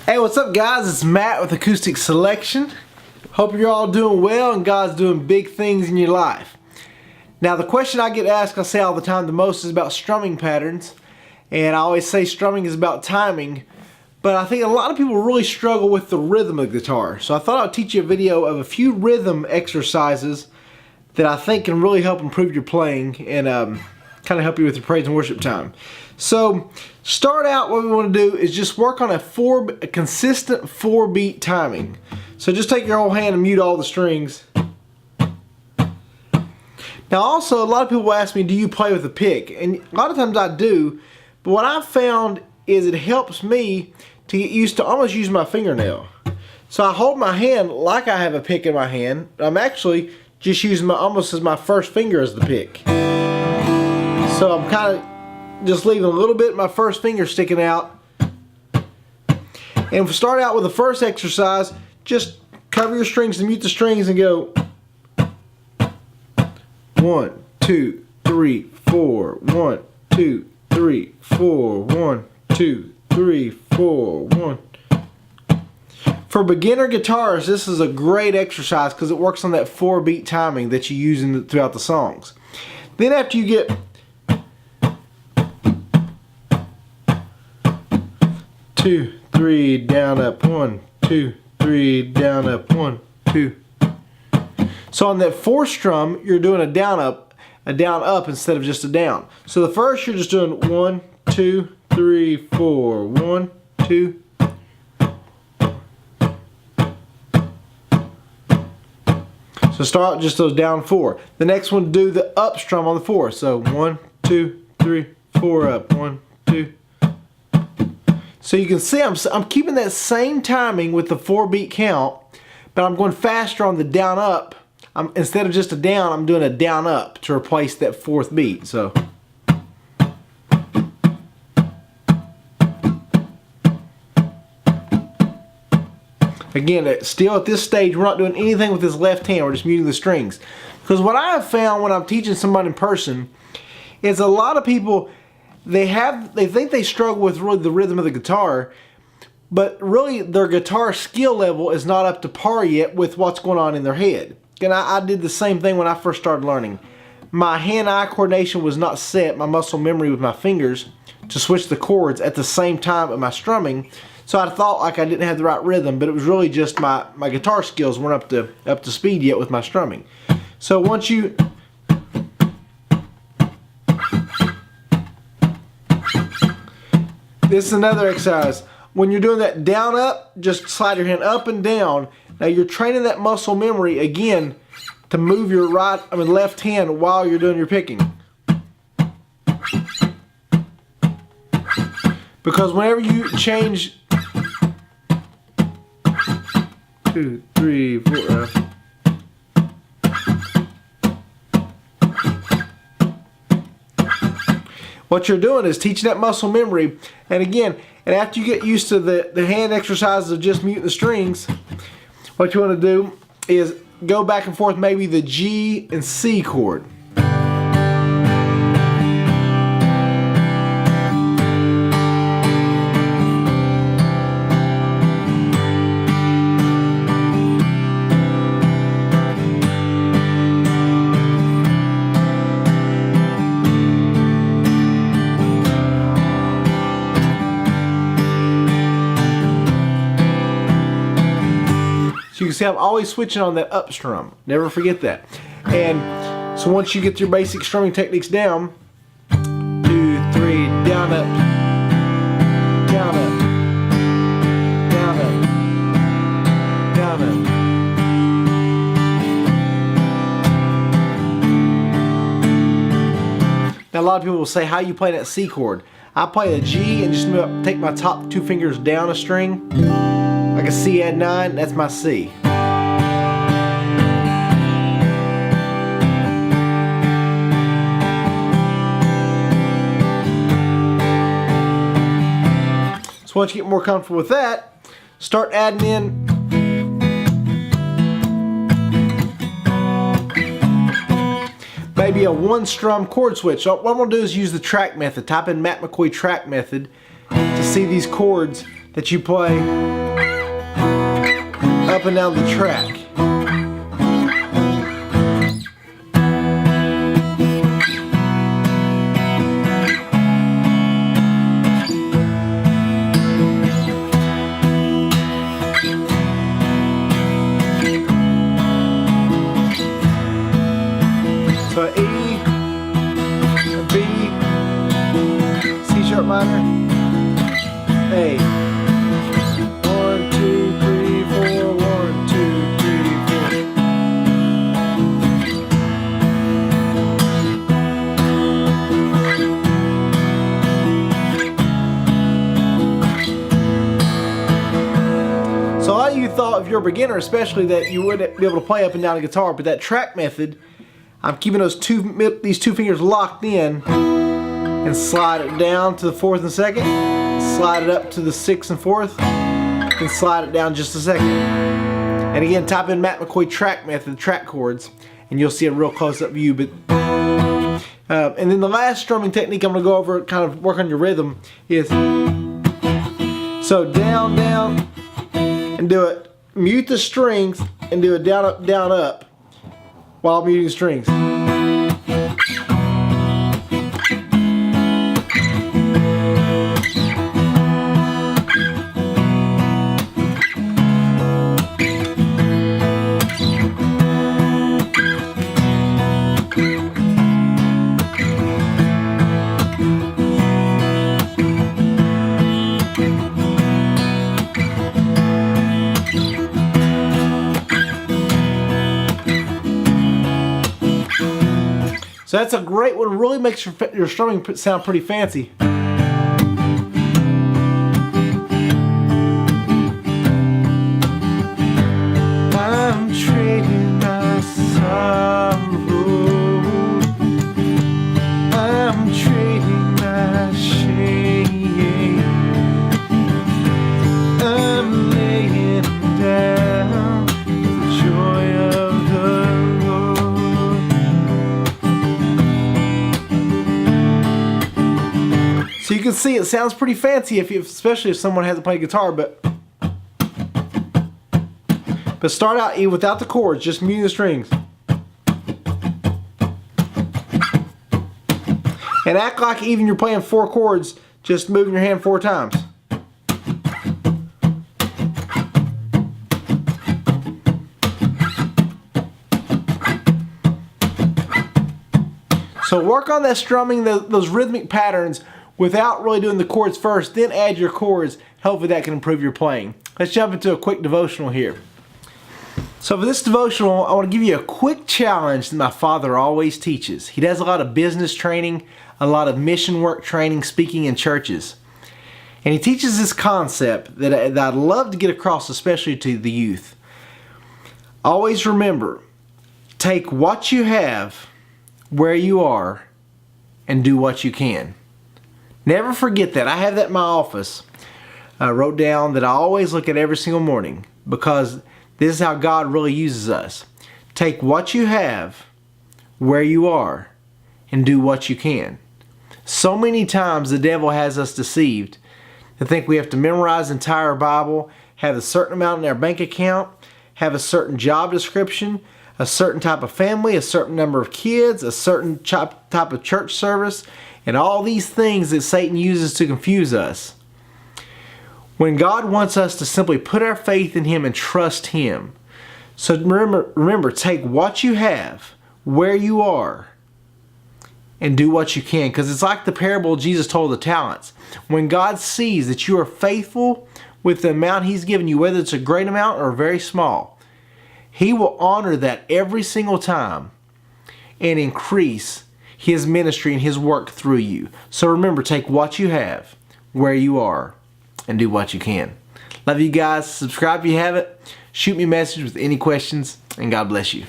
Hey, what's up guys? It's Matt with Acoustic Selection. Hope you're all doing well and God's doing big things in your life. Now the question I get asked, I say all the time the most, is about strumming patterns. And I always say strumming is about timing. But I think a lot of people really struggle with the rhythm of the guitar. So I thought I'd teach you a video of a few rhythm exercises that I think can really help improve your playing and kind of help you with your praise and worship time. So start out, what we want to do is just work on a consistent 4-beat timing. So just take your whole hand and mute all the strings. Now also, a lot of people ask me, do you play with a pick? And a lot of times I do, but what I've found is it helps me to get used to almost using my fingernail. So I hold my hand like I have a pick in my hand. I'm actually just using almost as my first finger as the pick. So I'm kind of just leaving a little bit of my first finger sticking out. And if we start out with the first exercise, just cover your strings and mute the strings and go 1, 2, 3, 4, 1, 2, 3, 4, 1, 2, 3, 4, 1. For beginner guitarists, this is a great exercise because it works on that 4-beat timing that you use throughout the songs. Then after you get 2, 3, down, up, 1, 2, 3, down, up, 1, 2. So on that 4th strum, you're doing a down up instead of just a down. So the first you're just doing 1, 2, 3, 4, 1, 2. So start just those down 4. The next one, do the up strum on the 4th. So 1, 2, 3, 4 up, 1, 2. So you can see I'm keeping that same timing with the 4-beat count, but I'm going faster on the down up. Instead of just a down, I'm doing a down up to replace that 4th beat. So again, still at this stage, we're not doing anything with this left hand. We're just muting the strings. Because what I have found when I'm teaching somebody in person is a lot of people, they think they struggle with really the rhythm of the guitar, but really their guitar skill level is not up to par yet with what's going on in their head. And I did the same thing when I first started learning. My hand-eye coordination was not set, my muscle memory with my fingers, to switch the chords at the same time of my strumming. So I thought like I didn't have the right rhythm, but it was really just my guitar skills weren't up to speed yet with my strumming. So once you this is another exercise. When you're doing that down up, just slide your hand up and down. Now you're training that muscle memory again to move your left hand while you're doing your picking. Because whenever you change 2, 3, 4 what you're doing is teaching that muscle memory. And again, and after you get used to the hand exercises of just muting the strings, what you want to do is go back and forth maybe the G and C chord. You can see I'm always switching on that up strum. Never forget that. And so once you get your basic strumming techniques down, 2, 3, down, up, down, up, down, up, down, up. Now a lot of people will say, how you play that C chord? I play a G and just take my top 2 fingers down a string. Like a C add 9, that's my C. So once you get more comfortable with that, start adding in maybe a 1-strum chord switch. So what I'm going to do is use the track method. Type in Matt McCoy track method to see these chords that you play up and down the track. So E, a B, C sharp minor, A. 1, 2, 3, 4, 1, 2, 3, 4. So a lot of you thought, if you're a beginner especially, that you wouldn't be able to play up and down a guitar, but that track method, I'm keeping these two fingers locked in and slide it down to the 4th and 2nd, slide it up to the 6th and 4th, and slide it down just a second. And again, type in Matt McCoy track method, track chords, and you'll see a real close-up view. But and then the last strumming technique I'm going to go over, kind of work on your rhythm, is so down, down, and do it. Mute the strings and do a down, up, down, up, while muting strings. So that's a great one. Really makes your strumming sound pretty fancy. I'm trading my sorrow. I'm trading my shame. I'm laying down the joy of the So you can see it sounds pretty fancy, especially if someone hasn't played guitar, but start out without the chords, just muting the strings. And act like even you're playing 4 chords, just moving your hand 4 times. So work on that strumming, those rhythmic patterns, without really doing the chords first, then add your chords. Hopefully that can improve your playing. Let's jump into a quick devotional here. So for this devotional, I want to give you a quick challenge that my father always teaches. He does a lot of business training, a lot of mission work training, speaking in churches. And he teaches this concept that I'd love to get across, especially to the youth. Always remember, take what you have, where you are, and do what you can. Never forget that. I have that in my office. I wrote down that I always look at every single morning, because this is how God really uses us. Take what you have, where you are, and do what you can. So many times the devil has us deceived to think we have to memorize the entire Bible, have a certain amount in our bank account, have a certain job description, a certain type of family, a certain number of kids, a certain type of church service, and all these things that Satan uses to confuse us. When God wants us to simply put our faith in Him and trust Him. So remember, take what you have, where you are, and do what you can. Because it's like the parable Jesus told the talents. When God sees that you are faithful with the amount He's given you, whether it's a great amount or very small, He will honor that every single time and increase His ministry and His work through you. So remember, take what you have, where you are, and do what you can. Love you guys. Subscribe if you haven't. Shoot me a message with any questions, and God bless you.